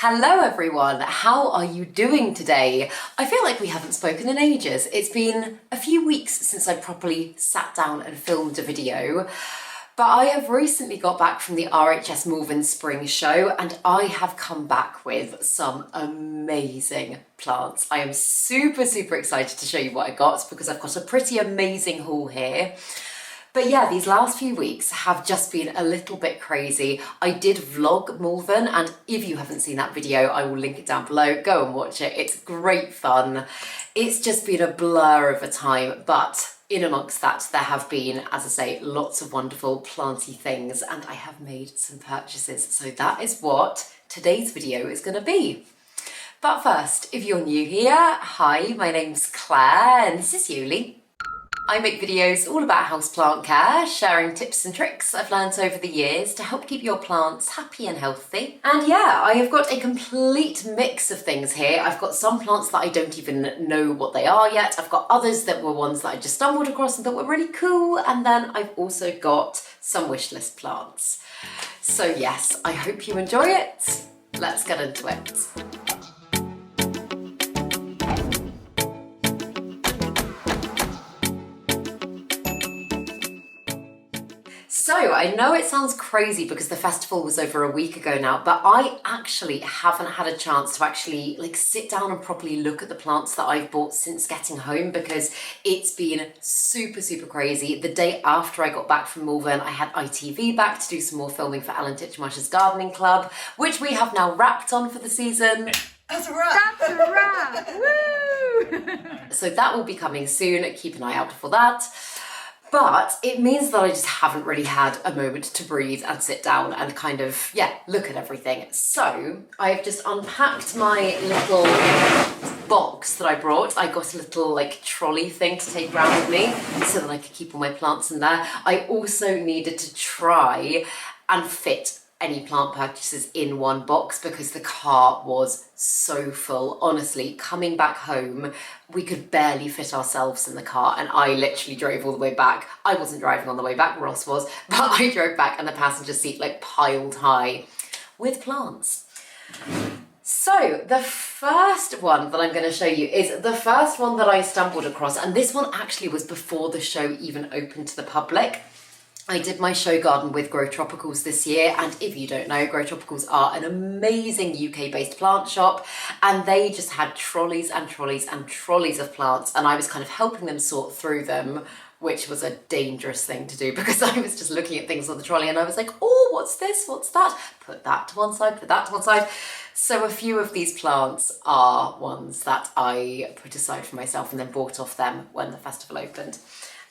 Hello everyone, how are you doing today? I feel like we haven't spoken in ages. It's been a few weeks since I properly sat down and filmed a video, but I have recently got back from the RHS Malvern Spring Show and I have come back with some amazing plants. I am super excited to show you what I got because I've got a pretty amazing haul here. But yeah, these last few weeks have just been a little bit crazy. I did vlog Malvern, and if you haven't seen that video, I will link it down below. Go and watch it. It's great fun. It's just been a blur of a time, but in amongst that, there have been, as I say, lots of wonderful planty things, and I have made some purchases. So that is what today's video is going to be. But first, if you're new here, hi, my name's Claire, and this is Yuli. I make videos all about houseplant care, sharing tips and tricks I've learned over the years to help keep your plants happy and healthy. And yeah, I have got a complete mix of things here. I've got some plants that I don't even know what they are yet. I've got others that were ones that I just stumbled across and thought were really cool. And then I've also got some wish list plants. So yes, I hope you enjoy it. Let's get into it. So I know it sounds crazy because the festival was over a week ago now, but I actually haven't had a chance to actually sit down and properly look at the plants that I've bought since getting home because it's been super crazy. The day after I got back from Malvern, I had ITV back to do some more filming for Alan Titchmarsh's Gardening Club, which we have now wrapped on for the season. That's a wrap! That's a wrap! Woo! So that will be coming soon. Keep an eye out for that. But it means that I just haven't really had a moment to breathe and sit down and kind of, look at everything. So I've just unpacked my little box that I brought. I got a little trolley thing to take around with me so that I could keep all my plants in there. I also needed to try and fit any plant purchases in one box because the car was so full. Honestly, coming back home, we could barely fit ourselves in the car and I literally drove all the way back. I wasn't driving on the way back, Ross was, but I drove back and the passenger seat piled high with plants. So the first one that I'm going to show you is the first one that I stumbled across, and this one actually was before the show even opened to the public. I did my show garden with Grow Tropicals this year, and if you don't know, Grow Tropicals are an amazing UK-based plant shop, and they just had trolleys and trolleys and trolleys of plants, and I was kind of helping them sort through them, which was a dangerous thing to do because I was just looking at things on the trolley and I was like, oh, what's this? What's that? Put that to one side, put that to one side. So a few of these plants are ones that I put aside for myself and then bought off them when the festival opened.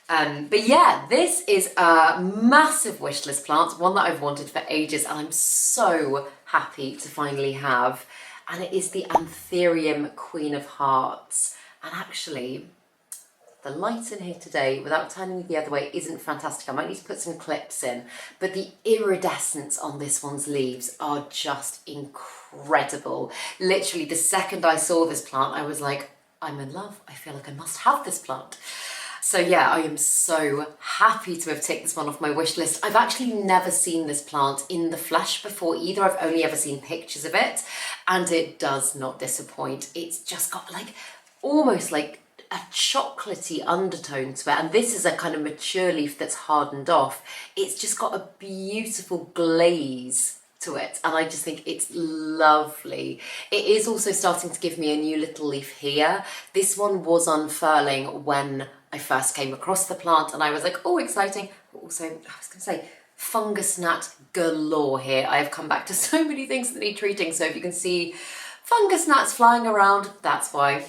But yeah, this is a massive wish list plant, one that I've wanted for ages and I'm so happy to finally have. And it is the Antherum Queen of Hearts. And actually, the light in here today, without turning the other way, isn't fantastic. I might need to put some clips in, but the iridescence on this one's leaves are just incredible. Literally, the second I saw this plant, I was like, I'm in love. I feel like I must have this plant. So yeah, I am so happy to have ticked this one off my wish list. I've actually never seen this plant in the flesh before either. I've only ever seen pictures of it and it does not disappoint. It's just got almost a chocolatey undertone to it, and this is a kind of mature leaf that's hardened off. It's just got a beautiful glaze to it and I just think it's lovely. It is also starting to give me a new little leaf here. This one was unfurling when I first came across the plant and I was like, oh, exciting. But also, I was going to say, fungus gnat galore here. I have come back to so many things that need treating, so if you can see fungus gnats flying around, that's why.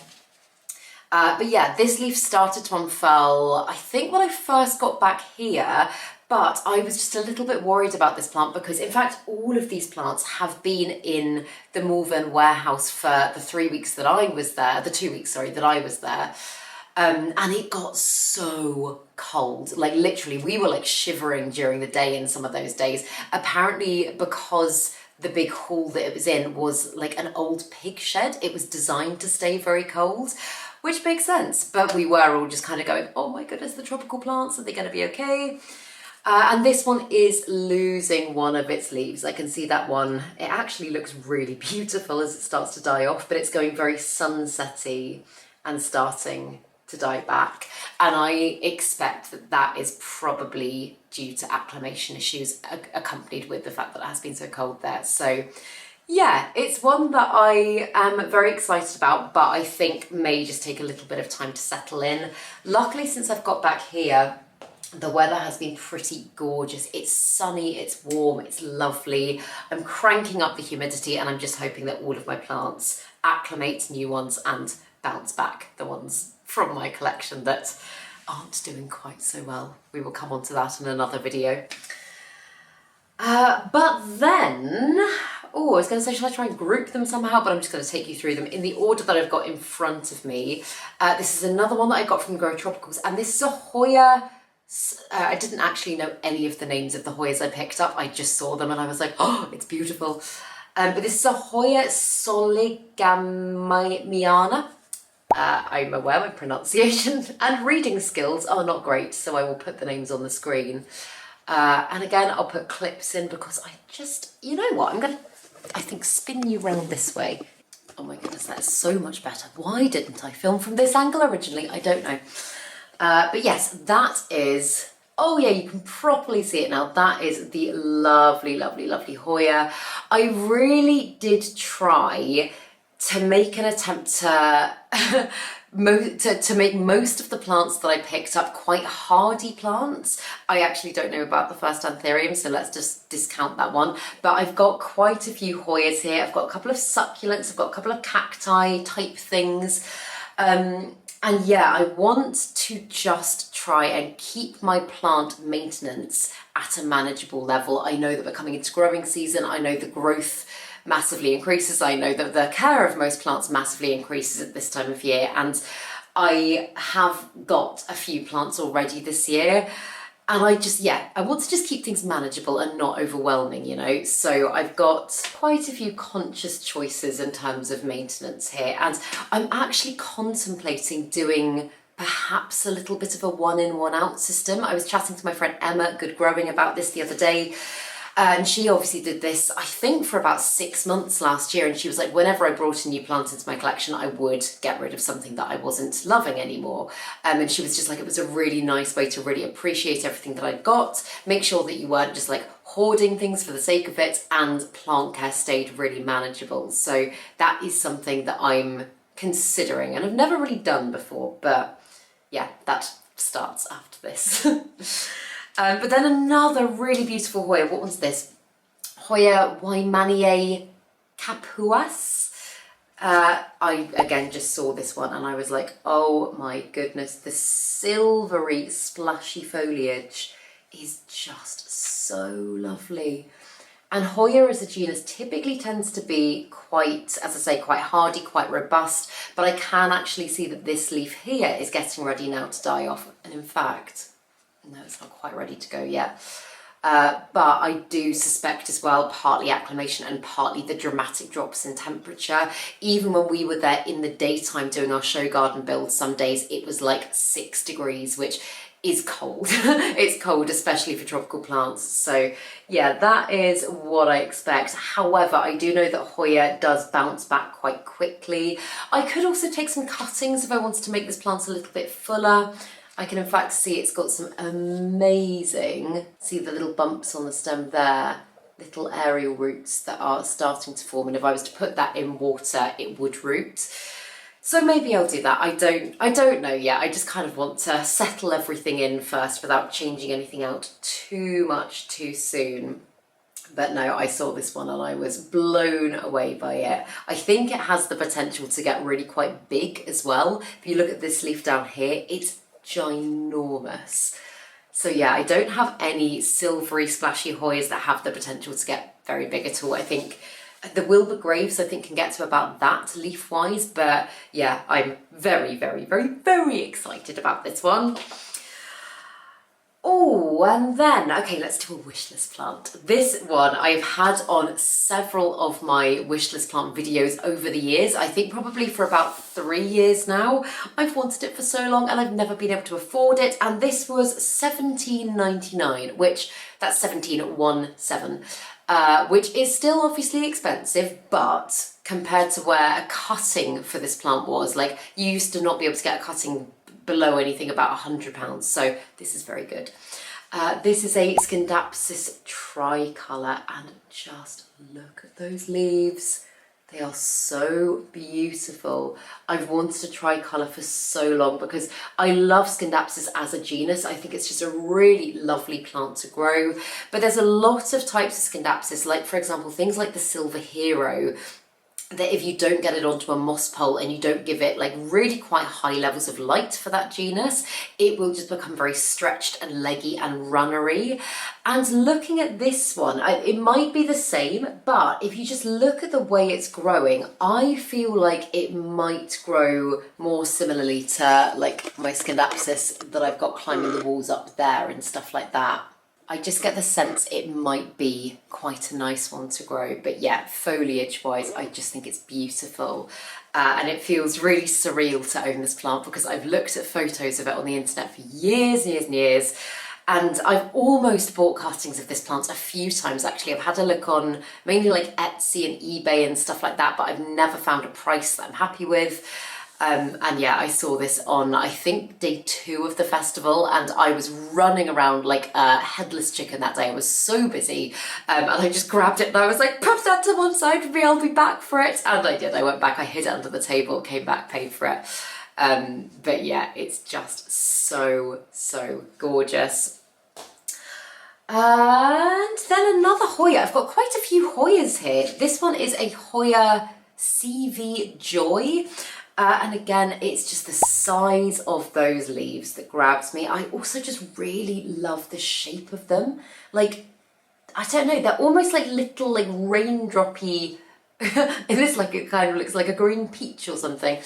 But yeah, this leaf started to unfurl, I think when I first got back here, but I was just a little bit worried about this plant because in fact, all of these plants have been in the Malvern warehouse for the 3 weeks that I was there, the 2 weeks, sorry, that I was there. And it got so cold, literally we were shivering during the day in some of those days. Apparently because the big hall that it was in was an old pig shed, it was designed to stay very cold, which makes sense. But we were all just kind of going, oh my goodness, the tropical plants, are they going to be okay? And this one is losing one of its leaves. I can see that one. It actually looks really beautiful as it starts to die off, but it's going very sunsetty and starting to die back. And I expect that that is probably due to acclimation issues accompanied with the fact that it has been so cold there. So yeah, it's one that I am very excited about, but I think may just take a little bit of time to settle in. Luckily, since I've got back here, the weather has been pretty gorgeous. It's sunny, it's warm, it's lovely. I'm cranking up the humidity and I'm just hoping that all of my plants acclimate to new ones and bounce back the ones from my collection that aren't doing quite so well. We will come on to that in another video. But then, I was going to say, shall I try and group them somehow? But I'm just going to take you through them in the order that I've got in front of me. This is another one that I got from Grow Tropicals, and this is a Hoya. I didn't actually know any of the names of the Hoyas I picked up. I just saw them and I was like, oh, it's beautiful. But this is a Hoya Solamana. I'm aware my pronunciation and reading skills are not great, so I will put the names on the screen. And again, I'll put clips in because I just, you know what, I think spin you round this way. Oh my goodness, that's so much better. Why didn't I film from this angle originally? I don't know. But yes, that is, oh yeah, you can properly see it now. That is the lovely, lovely, lovely Hoya. I really did try to make an attempt to make most of the plants that I picked up quite hardy plants. I actually don't know about the first Antherum, so let's just discount that one. But I've got quite a few Hoyas here. I've got a couple of succulents, I've got a couple of cacti type things. And yeah, I want to just try and keep my plant maintenance at a manageable level. I know that we're coming into growing season. I know the growth massively increases. I know that the care of most plants massively increases at this time of year. And I have got a few plants already this year. And I want to just keep things manageable and not overwhelming, you know. So I've got quite a few conscious choices in terms of maintenance here. And I'm actually contemplating doing perhaps a little bit of a one in, one out system. I was chatting to my friend Emma, Good Growing, about this the other day. And she obviously did this, I think, for about 6 months last year. And she was like, whenever I brought a new plant into my collection, I would get rid of something that I wasn't loving anymore. And she was just like, it was a really nice way to really appreciate everything that I'd got, make sure that you weren't just like hoarding things for the sake of it, and plant care stayed really manageable. So that is something that I'm considering and I've never really done before. But yeah, that starts after this. But then another really beautiful Hoya. What was this? Hoya Capuas. I again just saw this one and I was like, oh my goodness, the silvery splashy foliage is just so lovely. And Hoya as a genus typically tends to be quite, as I say, quite hardy, quite robust, but I can actually see that this leaf here is getting ready now to die off. And in fact, no, it's not quite ready to go yet. But I do suspect as well, partly acclimation and partly the dramatic drops in temperature. Even when we were there in the daytime doing our show garden build, some days it was like 6 degrees, which is cold. It's cold, especially for tropical plants. So yeah, that is what I expect. However, I do know that Hoya does bounce back quite quickly. I could also take some cuttings if I wanted to make this plant a little bit fuller. I can in fact see it's got some amazing, see the little bumps on the stem there, little aerial roots that are starting to form, and if I was to put that in water it would root. So maybe I'll do that. I don't know yet. I just kind of want to settle everything in first without changing anything out too much too soon. But no, I saw this one and I was blown away by it. I think it has the potential to get really quite big as well. If you look at this leaf down here, it's ginormous. So yeah, I don't have any silvery splashy Hoyas that have the potential to get very big at all. I think the Wilbur Graves I think can get to about that leaf wise, but yeah, I'm very, very, very, very excited about this one. Oh, and then, okay, let's do a wish list plant. This one I've had on several of my wish list plant videos over the years. I think probably for about 3 years now. I've wanted it for so long and I've never been able to afford it. And this was £17.99, which that's 17.17, which is still obviously expensive, but compared to where a cutting for this plant was, like you used to not be able to get a cutting below anything about £100, so this is very good. This is a Scindapsus tricolour, and just look at those leaves. They are so beautiful. I've wanted a tricolour for so long because I love Scindapsus as a genus. I think it's just a really lovely plant to grow. But there's a lot of types of Scindapsus, like for example, things like the Silver Hero, that if you don't get it onto a moss pole and you don't give it like really quite high levels of light for that genus, it will just become very stretched and leggy and runnery. And looking at this one, it might be the same, but if you just look at the way it's growing, I feel like it might grow more similarly to like my Scindapsus that I've got climbing the walls up there and stuff like that. I just get the sense it might be quite a nice one to grow. But yeah, foliage-wise, I just think it's beautiful. And it feels really surreal to own this plant because I've looked at photos of it on the internet for years and years and years. And I've almost bought cuttings of this plant a few times actually. I've had a look on mainly like Etsy and eBay and stuff like that, but I've never found a price that I'm happy with. And yeah, I saw this on, I think, day 2 of the festival, and I was running around like a headless chicken that day. I was so busy, and I just grabbed it and I was like, put that to one side for me, I'll be back for it. And I did. I went back, I hid it under the table, came back, paid for it. But yeah, it's just so, so gorgeous. And then another Hoya. I've got quite a few Hoyas here. This one is a Hoya CV Joy. And again, it's just the size of those leaves that grabs me. I also just really love the shape of them. Like, I don't know, they're almost like little like raindroppy. It looks like, it kind of looks like a green peach or something.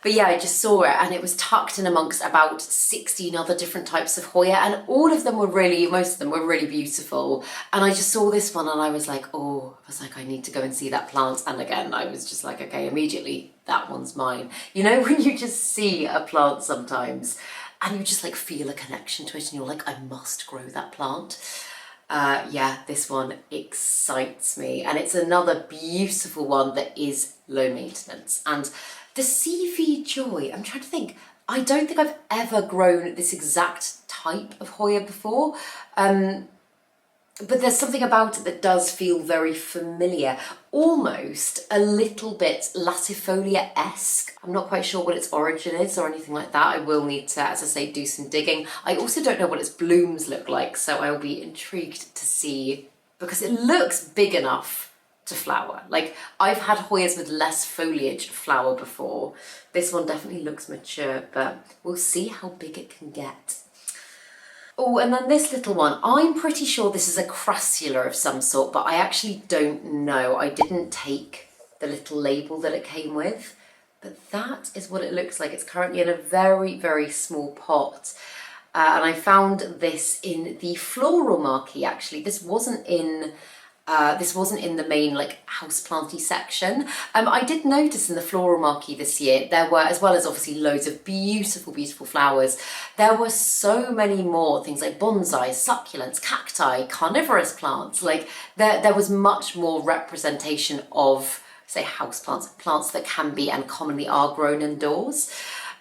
But yeah, I just saw it and it was tucked in amongst about 16 other different types of Hoya, and all of them were really, most of them were really beautiful. And I just saw this one and I was like, oh, I was like, I need to go and see that plant. And again, I was just like, okay, immediately, that one's mine. You know, when you just see a plant sometimes and you just like feel a connection to it and you're like, I must grow that plant. Yeah, this one excites me. And it's another beautiful one that is low maintenance. And the CV Joy, I'm trying to think, I don't think I've ever grown this exact type of Hoya before, but there's something about it that does feel very familiar, almost a little bit latifolia-esque. I'm not quite sure what its origin is or anything like that. I will need to, as I say, do some digging. I also don't know what its blooms look like, so I'll be intrigued to see, because it looks big enough to flower. Like, I've had Hoyas with less foliage flower before. This one definitely looks mature, but we'll see how big it can get. Oh, and then this little one, I'm pretty sure this is a crassula of some sort, but I actually don't know. I didn't take the little label that it came with, but that is what it looks like. It's currently in a very, very small pot. And I found this in the floral marquee, actually. This wasn't in the main like houseplanty section. I did notice in the floral marquee this year, there were, as well as obviously loads of beautiful, beautiful flowers, there were so many more things like bonsai, succulents, cacti, carnivorous plants. Like there was much more representation of, say, houseplants, plants that can be and commonly are grown indoors.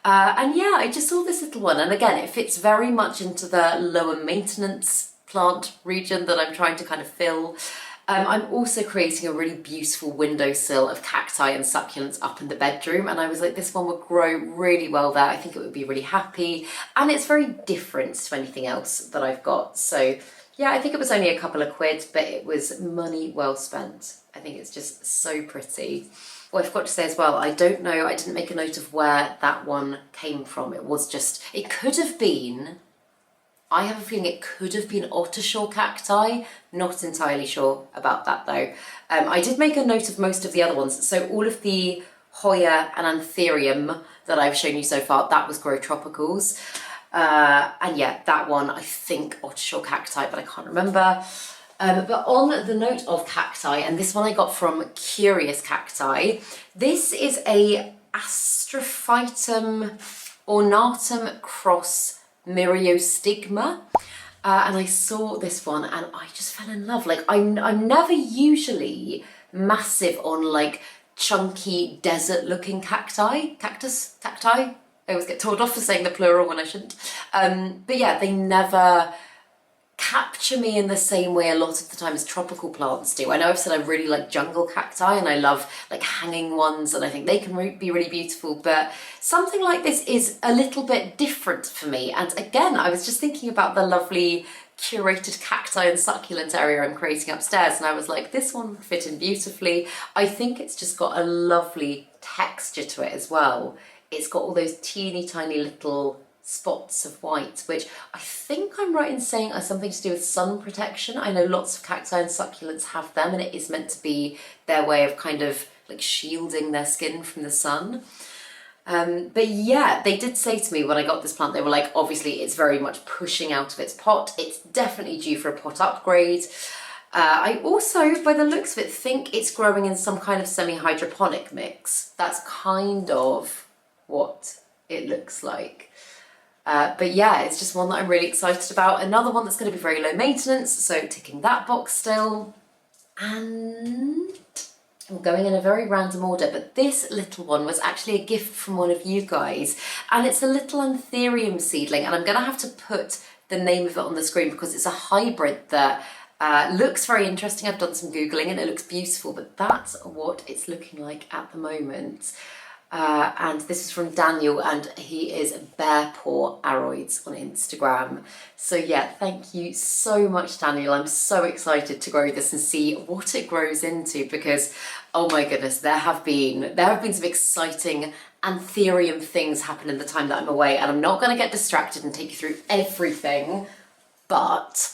And yeah, I just saw this little one. And again, it fits very much into the lower maintenance plant region that I'm trying to kind of fill. I'm also creating a really beautiful windowsill of cacti and succulents up in the bedroom, and I was like, this one would grow really well there. I think it would be really happy, and it's very different to anything else that I've got. So yeah, I think it was only a couple of quid, but it was money well spent. I think it's just so pretty. Well, I forgot to say as well, I don't know, I didn't make a note of where that one came from. It was just, it could have been, I have a feeling it could have been Ottershaw Cacti. Not entirely sure about that though. I did make a note of most of the other ones. So all of the Hoya and Antherum that I've shown you so far, that was Grow Tropicals. And yeah, that one, I think Ottershaw Cacti, but I can't remember. But on the note of cacti, and this one I got from Curious Cacti, this is a Astrophytum ornatum cross myriostigma. And I saw this one and I just fell in love. Like I'm never usually massive on like chunky desert looking cacti. I always get told off for saying the plural when I shouldn't. But yeah, they never capture me in the same way a lot of the time as tropical plants do. I know I've said I really like jungle cacti and I love like hanging ones and I think they can be really beautiful, but something like this is a little bit different for me. And again, I was just thinking about the lovely curated cacti and succulent area I'm creating upstairs and I was like, this one would fit in beautifully. I think it's just got a lovely texture to it as well. It's got all those teeny tiny little spots of white, which I think I'm right in saying are something to do with sun protection. I know lots of cacti and succulents have them and it is meant to be their way of kind of like shielding their skin from the sun. But yeah, they did say to me when I got this plant, they were like, obviously it's very much pushing out of its pot. It's definitely due for a pot upgrade. I also, by the looks of it, think it's growing in some kind of semi-hydroponic mix. That's kind of what it looks like. But yeah, it's just one that I'm really excited about. Another one that's going to be very low maintenance, so ticking that box still. And I'm going in a very random order, but this little one was actually a gift from one of you guys. And it's a little Antherum seedling, and I'm going to have to put the name of it on the screen because it's a hybrid that looks very interesting. I've done some Googling and it looks beautiful, but that's what it's looking like at the moment. And this is from Daniel and he is Bear Paw Aroids on Instagram. So yeah, thank you so much, Daniel. I'm so excited to grow this and see what it grows into because, oh my goodness, there have been some exciting Anthurium things happen in the time that I'm away, and I'm not going to get distracted and take you through everything, but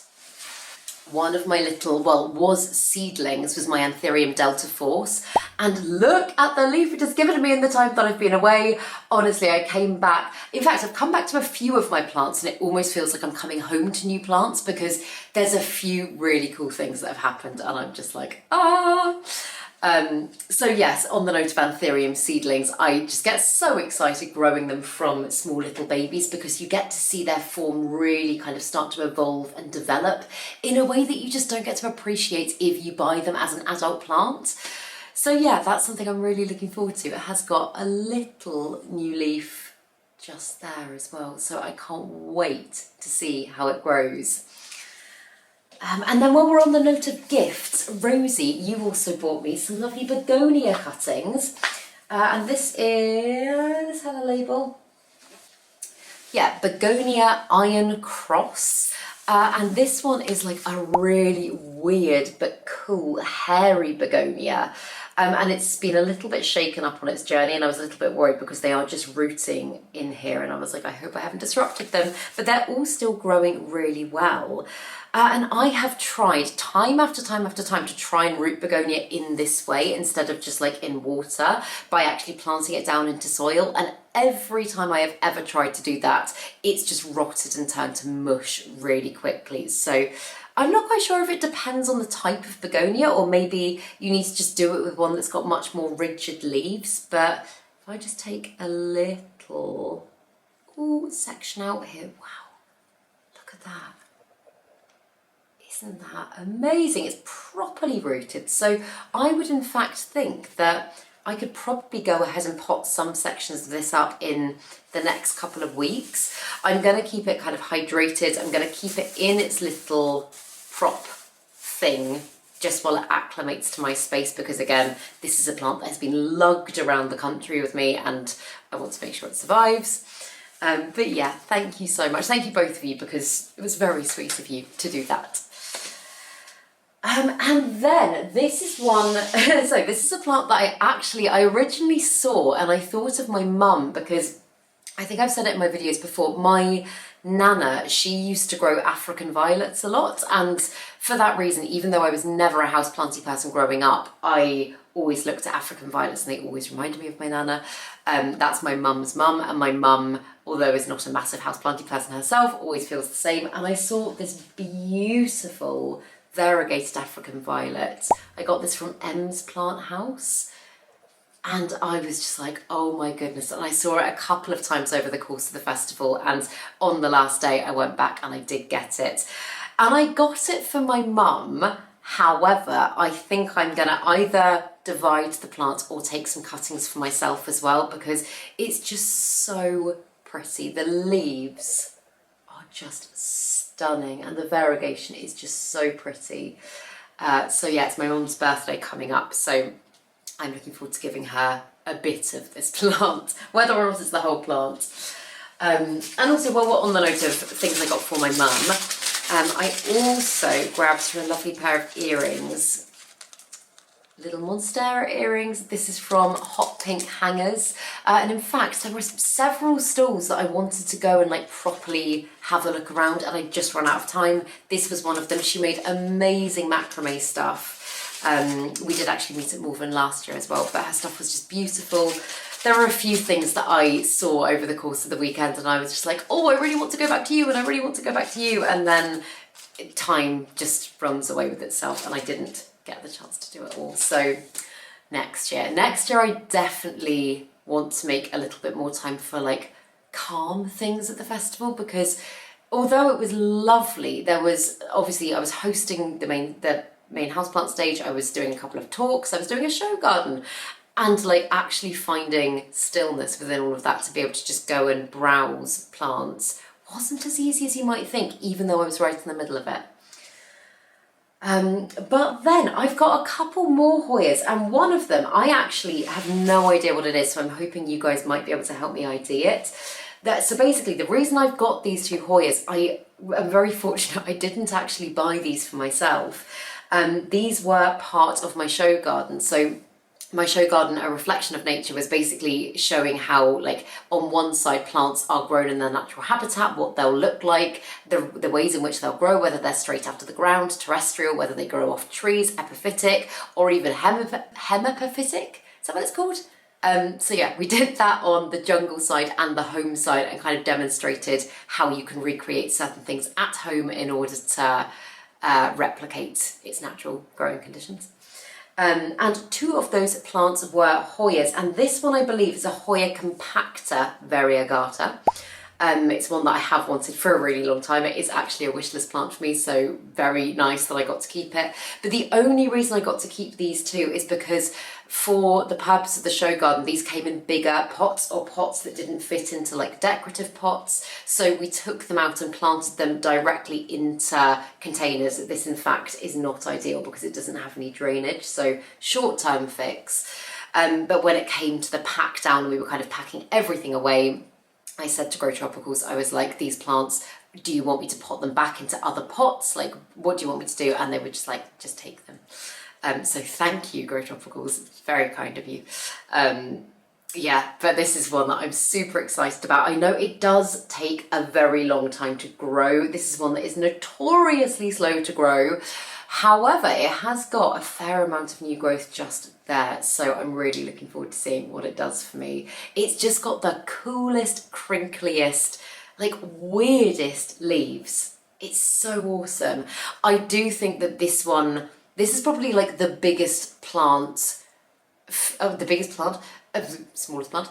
one of my little, was seedlings was my Anthurium Delta Force. And look at the leaf it has given me in the time that I've been away. Honestly, I came back. In fact, I've come back to a few of my plants and it almost feels like I'm coming home to new plants because there's a few really cool things that have happened and I'm just like, ah. So yes, on the note of Anthurium seedlings, I just get so excited growing them from small little babies because you get to see their form really kind of start to evolve and develop in a way that you just don't get to appreciate if you buy them as an adult plant. So yeah, that's something I'm really looking forward to. It has got a little new leaf just there as well, so I can't wait to see how it grows. And then while we're on the note of gifts, Rosie, you also bought me some lovely begonia cuttings. And this is, had a label? Yeah, Begonia Iron Cross. And this one is like a really weird but cool hairy begonia. And it's been a little bit shaken up on its journey and I was a little bit worried because they are just rooting in here and I was like, I hope I haven't disrupted them, but they're all still growing really well. And I have tried time after time after time to try and root begonia in this way instead of just like in water by actually planting it down into soil. And every time I have ever tried to do that, it's just rotted and turned to mush really quickly. So I'm not quite sure if it depends on the type of begonia or maybe you need to just do it with one that's got much more rigid leaves. But if I just take a little section out here, wow, look at that. Isn't that amazing? It's properly rooted. So I would in fact think that I could probably go ahead and pot some sections of this up in the next couple of weeks. I'm going to keep it kind of hydrated. I'm going to keep it in its little prop thing just while it acclimates to my space because again, this is a plant that has been lugged around the country with me and I want to make sure it survives. But yeah, thank you so much. Thank you both of you because it was very sweet of you to do that. And then this is one, so this is a plant that I originally saw and I thought of my mum because I think I've said it in my videos before, my Nana, she used to grow African violets a lot and for that reason, even though I was never a houseplanty person growing up, I always looked at African violets and they always reminded me of my nana. That's my mum's mum, and my mum, although is not a massive houseplanty person herself, always feels the same. And I saw this beautiful variegated African violet. I got this from M's Plant House. And I was just like, oh my goodness. And I saw it a couple of times over the course of the festival. And on the last day, I went back and I did get it. And I got it for my mum. However, I think I'm going to either divide the plant or take some cuttings for myself as well, because it's just so pretty. The leaves are just stunning and the variegation is just so pretty. So yeah, it's my mum's birthday coming up. So I'm looking forward to giving her a bit of this plant, whether or not it's the whole plant. And also, while we're on the note of things I got for my mum, I also grabbed her a lovely pair of earrings, little Monstera earrings. This is from Hot Pink Hangers. And in fact, there were several stalls that I wanted to go and like properly have a look around, and I just ran out of time. This was one of them. She made amazing macrame stuff. We did actually meet at Malvern last year as well, but her stuff was just beautiful. There were a few things that I saw over the course of the weekend and I was just like, oh, I really want to go back to you and I really want to go back to you. And then time just runs away with itself and I didn't get the chance to do it all. So next year I definitely want to make a little bit more time for like calm things at the festival, because although it was lovely, there was obviously, I was hosting the main houseplant stage, I was doing a couple of talks, I was doing a show garden, and like actually finding stillness within all of that to be able to just go and browse plants wasn't as easy as you might think, even though I was right in the middle of it. But then I've got a couple more Hoyas, and one of them I actually have no idea what it is, so I'm hoping you guys might be able to help me ID it. So basically the reason I've got these two Hoyas, I am very fortunate I didn't actually buy these for myself. These were part of my show garden. So my show garden, A Reflection of Nature, was basically showing how, like, on one side plants are grown in their natural habitat, what they'll look like, the ways in which they'll grow, whether they're straight out of the ground, terrestrial, whether they grow off trees, epiphytic, or even hemipophytic. Is that what it's called? So yeah, we did that on the jungle side and the home side and kind of demonstrated how you can recreate certain things at home in order to replicate its natural growing conditions. And two of those plants were Hoyas, and this one I believe is a Hoya Compactor variegata. It's one that I have wanted for a really long time. It is actually a wishlist plant for me, so very nice that I got to keep it. But the only reason I got to keep these two is because for the purpose of the show garden, these came in bigger pots, or pots that didn't fit into like decorative pots. So we took them out and planted them directly into containers. This in fact is not ideal because it doesn't have any drainage, so short-term fix. But when it came to the pack down and we were kind of packing everything away, I said to Grow Tropicals, I was like, these plants, do you want me to pot them back into other pots? Like, what do you want me to do? And they were just like, just take them. So thank you, Grow Tropicals. It's very kind of you. Yeah, but this is one that I'm super excited about. I know it does take a very long time to grow. This is one that is notoriously slow to grow. However, it has got a fair amount of new growth just there, so I'm really looking forward to seeing what it does for me. It's just got the coolest, crinkliest, like weirdest leaves. It's so awesome. I do think that this is probably like the biggest plant, smallest plant,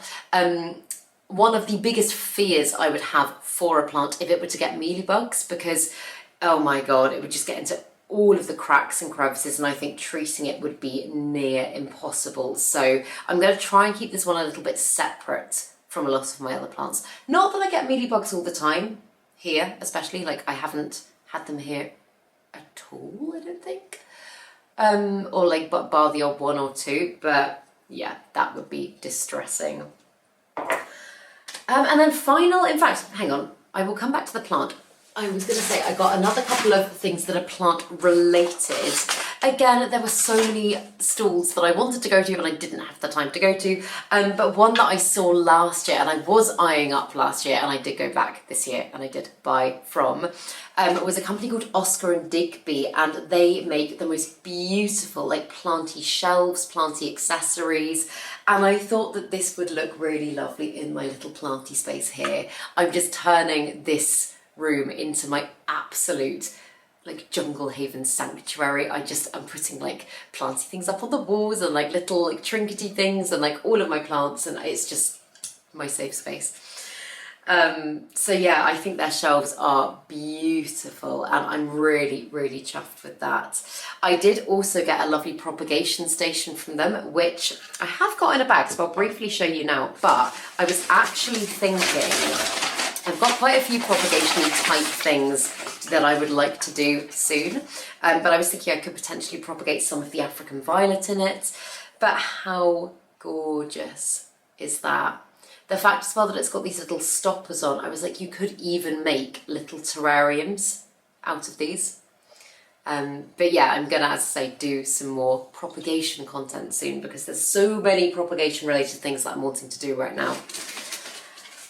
one of the biggest fears I would have for a plant if it were to get mealybugs, because, oh my God, it would just get into all of the cracks and crevices, and I think treating it would be near impossible. So I'm going to try and keep this one a little bit separate from a lot of my other plants. Not that I get mealybugs all the time, here especially, like I haven't had them here at all, I don't think. Or like bar the odd one or two, but yeah, that would be distressing. And then in fact, hang on, I will come back to the plant. I was going to say I got another couple of things that are plant related. Again, there were so many stalls that I wanted to go to but I didn't have the time to go to. But one that I saw last year, and I was eyeing up last year, and I did go back this year and I did buy from, was a company called Oscar and Digby, and they make the most beautiful like planty shelves, planty accessories, and I thought that this would look really lovely in my little planty space here. I'm just turning this room into my absolute like JungleHaven sanctuary. I'm putting like planty things up on the walls and like little like trinkety things and like all of my plants, and it's just my safe space. So yeah, I think their shelves are beautiful and I'm really, really chuffed with that. I did also get a lovely propagation station from them, which I have got in a bag, so I'll briefly show you now, but I was actually thinking, I've got quite a few propagation type things that I would like to do soon, but I was thinking I could potentially propagate some of the African violet in it. But how gorgeous is that? The fact as well that it's got these little stoppers on, I was like, you could even make little terrariums out of these. But yeah, I'm gonna, as I say, do some more propagation content soon because there's so many propagation related things that I'm wanting to do right now.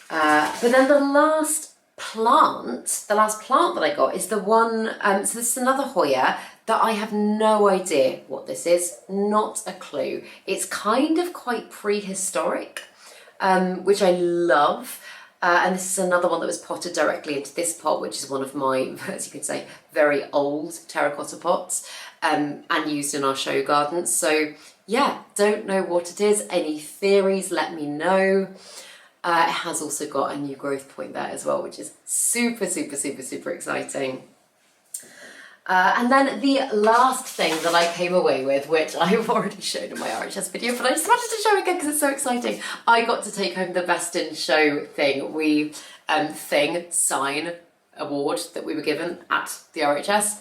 But then the last plant that I got is the one, so this is another Hoya that I have no idea what this is, not a clue. It's kind of quite prehistoric, which I love. And this is another one that was potted directly into this pot, which is one of my, as you can say, very old terracotta pots, and used in our show gardens. So yeah, don't know what it is. Any theories, let me know. It has also got a new growth point there as well, which is super, super, super, super exciting. And then the last thing that I came away with, which I've already shown in my RHS video, but I just wanted to show again because it's so exciting. I got to take home the Best in Show thing. Sign award that we were given at the RHS.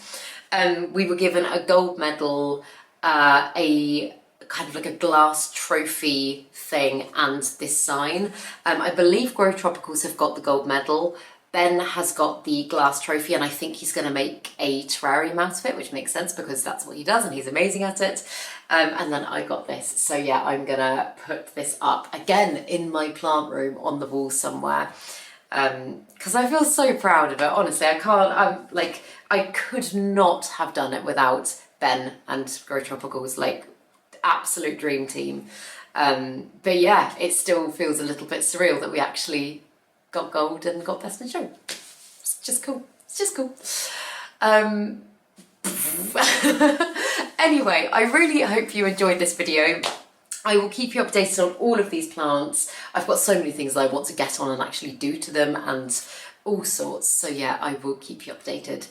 We were given a gold medal, a kind of like a glass trophy thing, and this sign. I believe Grow Tropicals have got the gold medal. Ben has got the glass trophy, and I think he's going to make a terrarium out of it, which makes sense because that's what he does and he's amazing at it. And then I got this. So yeah, I'm going to put this up again in my plant room on the wall somewhere, because I feel so proud of it. Honestly, I could not have done it without Ben and Grow Tropicals, like absolute dream team. But yeah, it still feels a little bit surreal that we actually got gold and got Best in Show. It's just cool. It's just cool. Anyway, I really hope you enjoyed this video. I will keep you updated on all of these plants. I've got so many things I want to get on and actually do to them and all sorts. So yeah, I will keep you updated.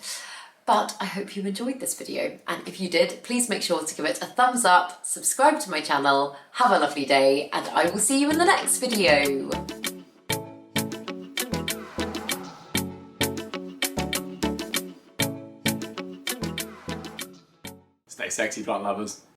But I hope you enjoyed this video, and if you did, please make sure to give it a thumbs up, subscribe to my channel, have a lovely day, and I will see you in the next video. Stay sexy, plant lovers.